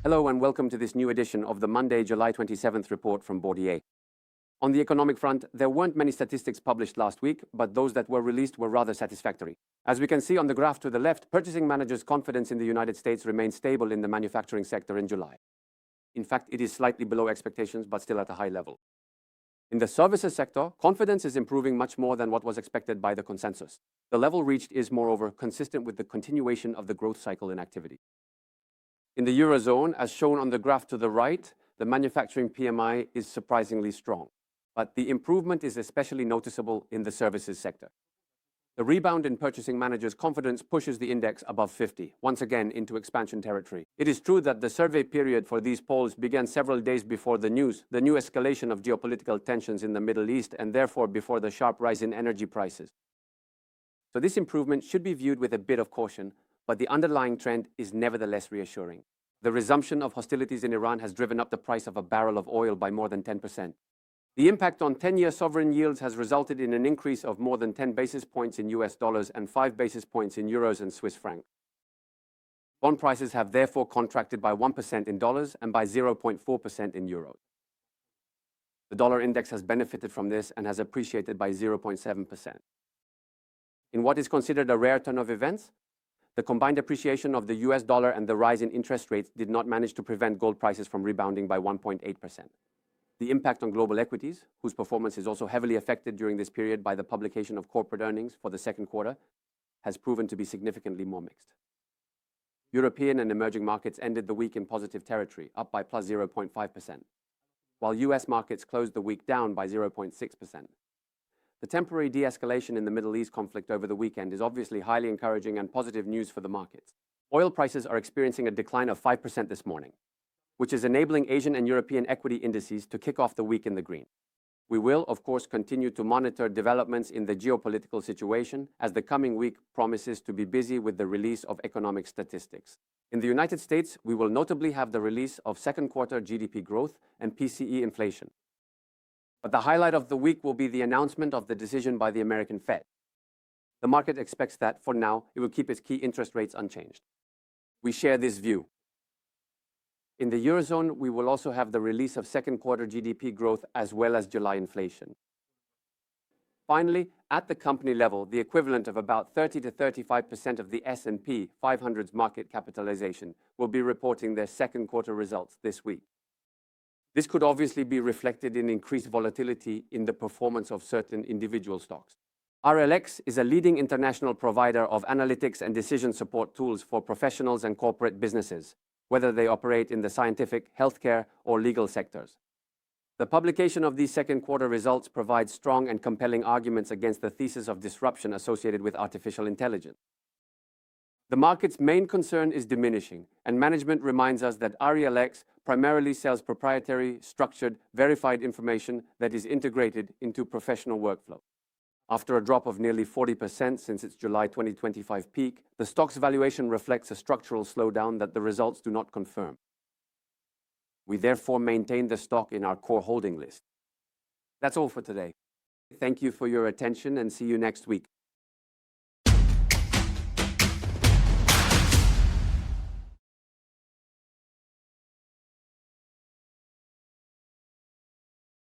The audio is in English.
Hello and welcome to this new edition of the Monday, July 27th report from Bourdier. On the economic front, there weren't many statistics published last week, but those that were released were rather satisfactory. As we can see on the graph to the left, purchasing managers' confidence in the United States remained stable in the manufacturing sector in July. In fact, it is slightly below expectations, but still at a high level. In the services sector, confidence is improving much more than what was expected by the consensus. The level reached is, moreover, consistent with the continuation of the growth cycle in activity. In the Eurozone, as shown on the graph to the right, the manufacturing PMI is surprisingly strong, but the improvement is especially noticeable in the services sector. The rebound in purchasing managers' confidence pushes the index above 50, once again into expansion territory. It is true that the survey period for these polls began several days before the new escalation of geopolitical tensions in the Middle East, and therefore before the sharp rise in energy prices. So this improvement should be viewed with a bit of caution, but the underlying trend is nevertheless reassuring. The resumption of hostilities in Iran has driven up the price of a barrel of oil by more than 10%. The impact on 10-year sovereign yields has resulted in an increase of more than 10 basis points in US dollars and 5 basis points in euros and Swiss francs. Bond prices have therefore contracted by 1% in dollars and by 0.4% in euros. The dollar index has benefited from this and has appreciated by 0.7%. In what is considered a rare turn of events, the combined appreciation of the US dollar and the rise in interest rates did not manage to prevent gold prices from rebounding by 1.8%. The impact on global equities, whose performance is also heavily affected during this period by the publication of corporate earnings for the second quarter, has proven to be significantly more mixed. European and emerging markets ended the week in positive territory, up by plus 0.5%, while US markets closed the week down by 0.6%. The temporary de-escalation in the Middle East conflict over the weekend is obviously highly encouraging and positive news for the markets. Oil prices are experiencing a decline of 5% this morning, which is enabling Asian and European equity indices to kick off the week in the green. We will, of course, continue to monitor developments in the geopolitical situation, as the coming week promises to be busy with the release of economic statistics. In the United States, we will notably have the release of second quarter GDP growth and PCE inflation. But the highlight of the week will be the announcement of the decision by the American Fed. The market expects that, for now, it will keep its key interest rates unchanged. We share this view. In the Eurozone, we will also have the release of second quarter GDP growth as well as July inflation. Finally, at the company level, the equivalent of about 30 to 35% of the S&P 500's market capitalization will be reporting their second quarter results this week. This could obviously be reflected in increased volatility in the performance of certain individual stocks. RLX is a leading international provider of analytics and decision support tools for professionals and corporate businesses, whether they operate in the scientific, healthcare, or legal sectors. The publication of these second quarter results provides strong and compelling arguments against the thesis of disruption associated with artificial intelligence. The market's main concern is diminishing, and management reminds us that RELX primarily sells proprietary, structured, verified information that is integrated into professional workflow. After a drop of nearly 40% since its July 2025 peak, the stock's valuation reflects a structural slowdown that the results do not confirm. We therefore maintain the stock in our core holding list. That's all for today. Thank you for your attention and see you next week.